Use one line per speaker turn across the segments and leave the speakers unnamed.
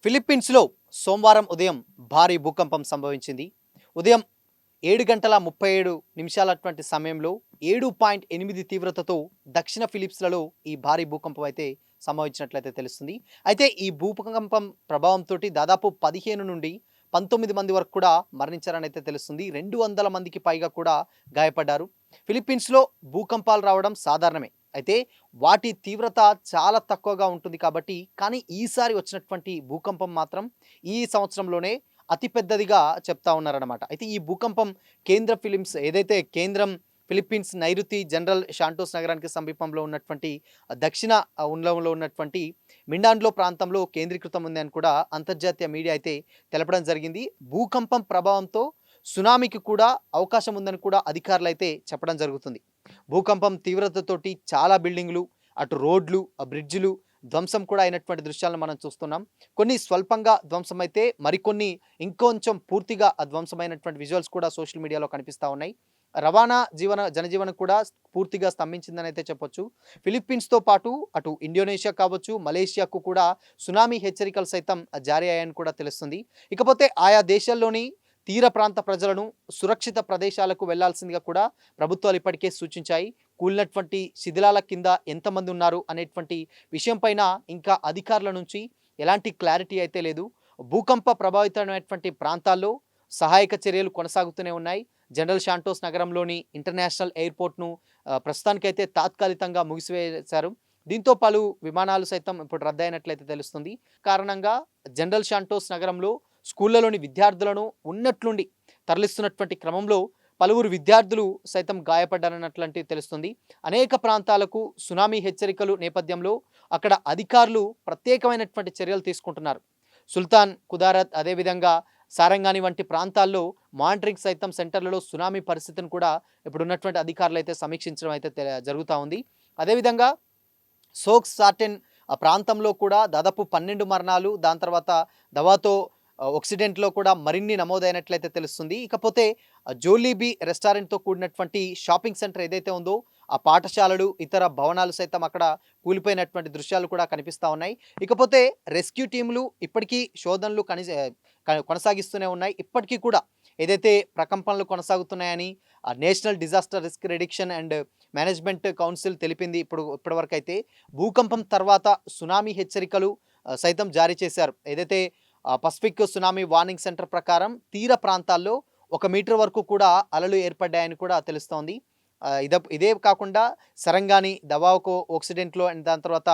ఫిలిప్పీన్స్లో సోమవారం ఉదయం భారీ భూకంపం సంభవించింది. ఉదయం 7:37 సమయంలో 7.8 తీవ్రతతో దక్షిణ ఫిలిప్స్‌లలో ఈ భారీ భూకంపం అయితే సంభవించినట్లయితే తెలుస్తుంది. అయితే ఈ భూకంపం ప్రభావంతోటి దాదాపు 15 నుండి 19 మంది వరకు కూడా మరణించారని అయితే తెలుస్తుంది. 200 మందికి పైగా కూడా గాయపడ్డారు. ఫిలిప్పీన్స్‌లో భూకంపాలు రావడం సాధారణమే. అయితే వాటి తీవ్రత చాలా తక్కువగా ఉంటుంది కాబట్టి, కానీ ఈసారి వచ్చినటువంటి భూకంపం మాత్రం ఈ సంవత్సరంలోనే అతి పెద్దదిగా చెప్తా ఉన్నారనమాట. అయితే ఈ భూకంపం కేంద్రం ఫిలిప్పీన్స్ నైరుతి జనరల్ షాంటోస్ నగరానికి సమీపంలో ఉన్నటువంటి దక్షిణ ఉండంలో ఉన్నటువంటి మిండాండ్లో ప్రాంతంలో కేంద్రీకృతం ఉంది అని కూడా అంతర్జాతీయ మీడియా అయితే తెలపడం జరిగింది. భూకంపం ప్రభావంతో సునామీకి కూడా అవకాశం ఉందని కూడా అధికారులు అయితే చెప్పడం జరుగుతుంది. భూకంపం తీవ్రతతోటి చాలా బిల్డింగ్లు, అటు రోడ్లు, బ్రిడ్జిలు ధ్వంసం కూడా అయినటువంటి దృశ్యాలను మనం చూస్తున్నాం. కొన్ని స్వల్పంగా ధ్వంసమైతే మరికొన్ని ఇంకొంచెం పూర్తిగా ధ్వంసమైనటువంటి విజువల్స్ కూడా సోషల్ మీడియాలో కనిపిస్తూ ఉన్నాయి. రవాణా జనజీవనం కూడా పూర్తిగా స్తంభించిందని అయితే చెప్పొచ్చు. ఫిలిప్పీన్స్‌తో పాటు అటు ఇండోనేషియా కావచ్చు, మలేషియాకు కూడా సునామీ హెచ్చరికలు సైతం జారీ అయ్యాయని కూడా తెలుస్తుంది. ఇకపోతే ఆయా దేశాల్లోని తీర ప్రాంత ప్రజలను సురక్షిత ప్రదేశాలకు వెళ్లాల్సిందిగా కూడా ప్రభుత్వాలు ఇప్పటికే సూచించాయి. కూలినటువంటి శిథిలాల కింద ఎంతమంది ఉన్నారు అనేటువంటి విషయం పైన ఇంకా అధికారుల నుంచి ఎలాంటి క్లారిటీ అయితే లేదు. భూకంప ప్రభావితమైనటువంటి ప్రాంతాల్లో సహాయక చర్యలు కొనసాగుతూనే ఉన్నాయి. జనరల్ షాంటోస్ నగరంలోని ఇంటర్నేషనల్ ఎయిర్పోర్ట్ను ప్రస్తుతానికైతే తాత్కాలికంగా ముగిసివేశారు. దీంతో పలు విమానాలు సైతం ఇప్పుడు రద్దయినట్లయితే తెలుస్తుంది. కారణంగా జనరల్ షాంటోస్ నగరంలో స్కూళ్లలోని విద్యార్థులను ఉన్నట్లుండి తరలిస్తున్నటువంటి క్రమంలో పలువురు విద్యార్థులు సైతం గాయపడ్డారన్నట్లు తెలుస్తుంది. అనేక ప్రాంతాలకు సునామీ హెచ్చరికలు నేపథ్యంలో అక్కడ అధికారులు ప్రత్యేకమైనటువంటి చర్యలు తీసుకుంటున్నారు. సుల్తాన్ కుదారత్, అదేవిధంగా సారంగాని వంటి ప్రాంతాల్లో మానిటరింగ్ సైతం సెంటర్లలో సునామీ పరిస్థితిని కూడా ఇప్పుడున్నటువంటి అధికారులు అయితే సమీక్షించడం అయితే జరుగుతూ ఉంది. అదేవిధంగా సోక్స్ సార్టెన్ ప్రాంతంలో కూడా దాదాపు 12 మరణాలు, దాని తర్వాత దవాతో ఒక్సిడెంట్లో కూడా మరిన్ని నమోదైనట్లయితే తెలుస్తుంది. ఇకపోతే జోలీబీ రెస్టారెంట్తో కూడినటువంటి షాపింగ్ సెంటర్ ఏదైతే ఉందో ఆ పాఠశాలలు, ఇతర భవనాలు సైతం అక్కడ కూలిపోయినటువంటి దృశ్యాలు కూడా కనిపిస్తూ ఉన్నాయి. ఇకపోతే రెస్క్యూ టీములు ఇప్పటికీ శోధనలు కొనసాగిస్తూనే ఉన్నాయి. ఇప్పటికీ కూడా ఏదైతే ప్రకంపనలు కొనసాగుతున్నాయని national disaster risk reduction and management council తెలిపింది. ఇప్పటివరకు అయితే భూకంపం తర్వాత సునామీ హెచ్చరికలు సైతం జారీ చేశారు. ఏదైతే పసిఫిక్ సునామీ వార్నింగ్ సెంటర్ ప్రకారం తీర ప్రాంతాల్లో 1 మీటర్ వరకు కూడా అలలు ఏర్పడ్డాయని కూడా తెలుస్తోంది. ఇదే కాకుండా సరంగాని, దవాకో ఒక్సిడెంట్లో అండ్ దాని తర్వాత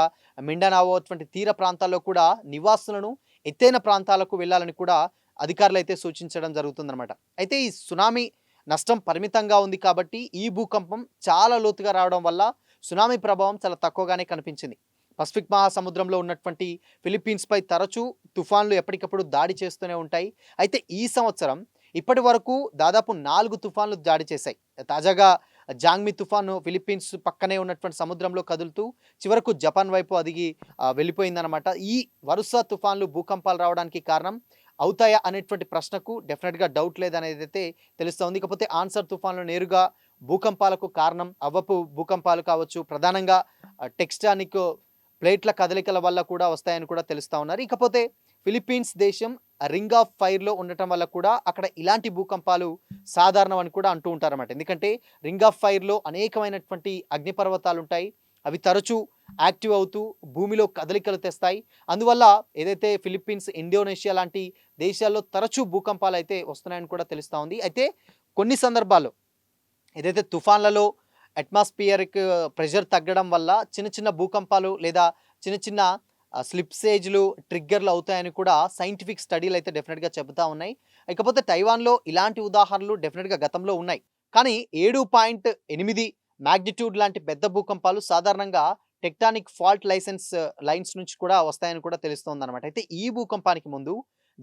మిండనావో అటువంటి తీర ప్రాంతాల్లో కూడా నివాసులను ఎత్తైన ప్రాంతాలకు వెళ్ళాలని కూడా అధికారులు అయితే సూచించడం జరుగుతుందన్నమాట. అయితే ఈ సునామీ నష్టం పరిమితంగా ఉంది కాబట్టి ఈ భూకంపం చాలా లోతుగా రావడం వల్ల సునామీ ప్రభావం చాలా తక్కువగానే కనిపించింది. పసిఫిక్ మహాసముద్రంలో ఉన్నటువంటి ఫిలిప్పీన్స్పై తరచూ తుఫాన్లు ఎప్పటికప్పుడు దాడి చేస్తూనే ఉంటాయి. అయితే ఈ సంవత్సరం ఇప్పటి వరకు దాదాపు 4 తుఫాన్లు దాడి చేశాయి. తాజాగా జాంగ్మి తుఫాను ఫిలిప్పీన్స్ పక్కనే ఉన్నటువంటి సముద్రంలో కదులుతూ చివరకు జపాన్ వైపు అదిగి వెళ్ళిపోయిందనమాట. ఈ వరుస తుఫాన్లు భూకంపాలు రావడానికి కారణం అవుతాయా అనేటువంటి ప్రశ్నకు డెఫినెట్గా డౌట్ లేదనేది అయితే తెలుస్తోంది. ఇకపోతే ఆన్సర్ తుఫాన్లు నేరుగా భూకంపాలకు కారణం అవ్వపు భూకంపాలు కావచ్చు, ప్రధానంగా టెక్స్టానిక్ ప్లేట్ల కదలికల వల్ల కూడా వస్తాయని కూడా తెలుస్తూ ఉన్నారు. ఇకపోతే ఫిలిప్పీన్స్ దేశం రింగ్ ఆఫ్ ఫైర్లో ఉండటం వల్ల కూడా అక్కడ ఇలాంటి భూకంపాలు సాధారణం అని కూడా అంటూ ఉంటారన్నమాట. ఎందుకంటే రింగ్ ఆఫ్ ఫైర్లో అనేకమైనటువంటి అగ్నిపర్వతాలు ఉంటాయి. అవి తరచూ యాక్టివ్ అవుతూ భూమిలో కదలికలు తెస్తాయి. అందువల్ల ఏదైతే ఫిలిప్పీన్స్, ఇండోనేషియా లాంటి దేశాల్లో తరచూ భూకంపాలు అయితే వస్తున్నాయని కూడా తెలుస్తూ ఉంది. అయితే కొన్ని సందర్భాల్లో ఏదైతే తుఫాన్లలో అట్మాస్ఫియరిక్ ప్రెషర్ తగ్గడం వల్ల చిన్న చిన్న భూకంపాలు లేదా చిన్న చిన్న స్లిప్సేజ్లు ట్రిగ్గర్లు అవుతాయని కూడా సైంటిఫిక్ స్టడీలు అయితే డెఫినెట్గా చెబుతూ ఉన్నాయి. ఇకపోతే తైవాన్లో ఇలాంటి ఉదాహరణలు డెఫినెట్గా గతంలో ఉన్నాయి. కానీ 7.8 మ్యాగ్నిట్యూడ్ లాంటి పెద్ద భూకంపాలు సాధారణంగా టెక్టానిక్ ఫాల్ట్ లైన్స్ నుంచి కూడా వస్తాయని కూడా తెలుస్తోంది అనమాట. అయితే ఈ భూకంపానికి ముందు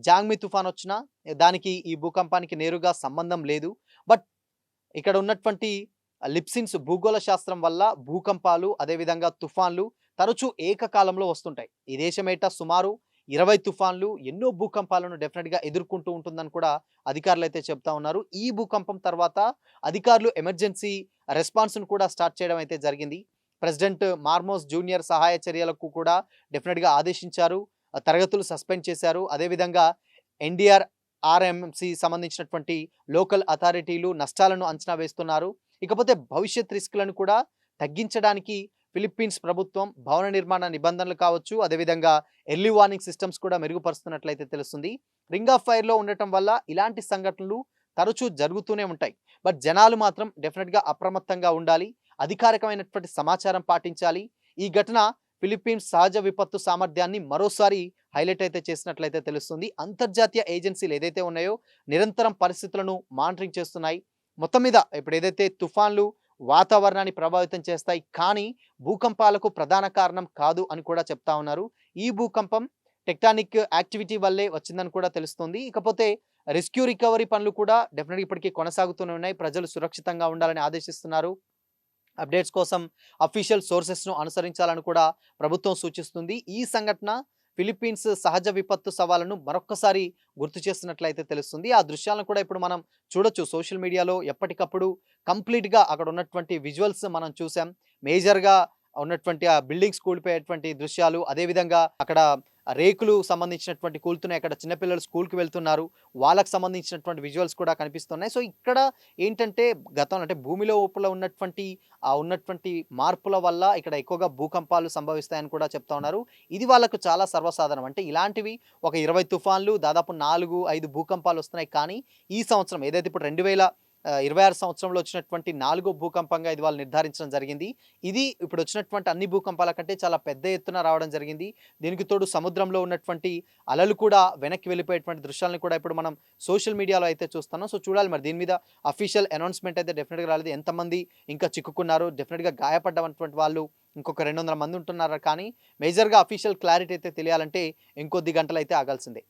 జాంగ్మి తుఫాన్ వచ్చినా దానికి ఈ భూకంపానికి నేరుగా సంబంధం లేదు. బట్ ఇక్కడ ఉన్నటువంటి లిప్సిన్స్ భూగోళ శాస్త్రం వల్ల భూకంపాలు, అదేవిధంగా తుఫాన్లు తరచూ ఏకకాలంలో వస్తుంటాయి. ఈ దేశమేట సుమారు 20 తుఫాన్లు, ఎన్నో భూకంపాలను డెఫినెట్గా ఎదుర్కొంటూ ఉంటుందని కూడా అధికారులు అయితే చెప్తా ఉన్నారు. ఈ భూకంపం తర్వాత అధికారులు ఎమర్జెన్సీ రెస్పాన్స్ను కూడా స్టార్ట్ చేయడం అయితే జరిగింది. ప్రెసిడెంట్ మార్మోస్ జూనియర్ సహాయ చర్యలకు కూడా డెఫినెట్గా ఆదేశించారు. తరగతులు సస్పెండ్ చేశారు. అదేవిధంగా ఎన్‌డీఆర్, ఆర్ఎంసీ సంబంధించినటువంటి లోకల్ అథారిటీలు నష్టాలను అంచనా వేస్తున్నారు. ఇకపోతే భవిష్యత్ రిస్క్‌లను కూడా తగ్గించడానికి ఫిలిప్పీన్స్ ప్రభుత్వం భవన నిర్మాణ నిబంధనలు కావచ్చు, అదేవిధంగా ఎర్లీ వార్నింగ్ సిస్టమ్స్ కూడా మెరుగుపరుస్తున్నట్లయితే తెలుస్తుంది. రింగ్ ఆఫ్ ఫైర్‌లో ఉండటం వల్ల ఇలాంటి సంఘటనలు తరచూ జరుగుతూనే ఉంటాయి. బట్ జనాలు మాత్రం డెఫినిట్‌గా అప్రమత్తంగా ఉండాలి. అధికారికమైనటువంటి సమాచారం పాటించాలి. ఈ ఘటన ఫిలిప్పీన్స్ సహజ విపత్తు సామర్థ్యాన్ని మరోసారి హైలైట్ అయితే చేసినట్లయితే తెలుస్తుంది. అంతర్జాతీయ ఏజెన్సీలు ఏదైతే ఉన్నాయో నిరంతరం పరిస్థితులను మానిటరింగ్ చేస్తున్నాయి. మొత్తం మీద ఇప్పుడు ఏదైతే తుఫాన్లు వాతావరణాన్ని ప్రభావితం చేస్తాయి, కానీ భూకంపాలకు ప్రధాన కారణం కాదు అని కూడా చెప్తా ఉన్నారు. ఈ భూకంపం టెక్టానిక్ యాక్టివిటీ వల్లే వచ్చిందని కూడా తెలుస్తుంది. ఇకపోతే రెస్క్యూ రికవరీ పనులు కూడా డెఫినెట్‌గా ఇప్పటికీ కొనసాగుతూనే ఉన్నాయి. ప్రజలు సురక్షితంగా ఉండాలని ఆదేశిస్తున్నారు. అప్డేట్స్ కోసం అఫీషియల్ సోర్సెస్‌ను అనుసరించాలని కూడా ప్రభుత్వం సూచిస్తుంది. ఈ సంఘటన ఫిలిప్పీన్స్ సహజ విపత్తు సవాలును మరొక్కసారి గుర్తు చేస్తున్నట్లయితే తెలుస్తుంది. ఆ దృశ్యాలను కూడా ఇప్పుడు మనం చూడొచ్చు సోషల్ మీడియాలో ఎప్పటికప్పుడు కంప్లీట్‌గా అక్కడ ఉన్నటువంటి విజువల్స్ మనం చూసాం. మేజర్‌గా ఉన్నటువంటి ఆ బిల్డింగ్స్ కూలిపోయేటువంటి దృశ్యాలు, అదేవిధంగా అక్కడ రేకులు సంబంధించినటువంటి కూలుతున్నాయి. అక్కడ చిన్నపిల్లలు స్కూల్‌కి వెళ్తున్నారు. వాళ్ళకి సంబంధించినటువంటి విజువల్స్ కూడా కనిపిస్తున్నాయి. సో, ఇక్కడ ఏంటంటే గతంలో అంటే భూమి లోపల ఉన్నటువంటి మార్పుల వల్ల ఇక్కడ ఎక్కువగా భూకంపాలు సంభవిస్తాయని కూడా చెప్తా ఉన్నారు. ఇది వాళ్ళకు చాలా సర్వసాధారణం. అంటే ఇలాంటివి ఒక 20 తుఫాన్లు, దాదాపు 4, 5 భూకంపాలు వస్తున్నాయి. కానీ ఈ సంవత్సరం ఏదైతే ఇప్పుడు 2026 సంవత్సరంలో వచ్చినటువంటి 4వ భూకంపంగా ఇది వాళ్ళు నిర్ధారించడం జరిగింది. ఇది ఇప్పుడు వచ్చినటువంటి అన్ని భూకంపాల కంటే చాలా పెద్ద ఎత్తున రావడం జరిగింది. దీనికి తోడు సముద్రంలో ఉన్నటువంటి అలలు కూడా వెనక్కి వెళ్ళిపోయేటువంటి దృశ్యాలను కూడా ఇప్పుడు మనం సోషల్ మీడియాలో అయితే చూస్తున్నాం. సో, చూడాలి మరి దీని మీద అఫీషియల్ అనౌన్స్‌మెంట్ అయితే డెఫినిట్‌గా రాలేదు. ఎంతమంది ఇంకా చిక్కుకున్నారు, డెఫినిట్‌గా గాయపడ్డటువంటి వాళ్ళు ఇంకొక 200 మంది ఉంటున్నారు. కానీ మేజర్‌గా అఫీషియల్ క్లారిటీ అయితే తెలియాలంటే ఇంకొద్ది గంటలైతే ఆగాల్సిందే.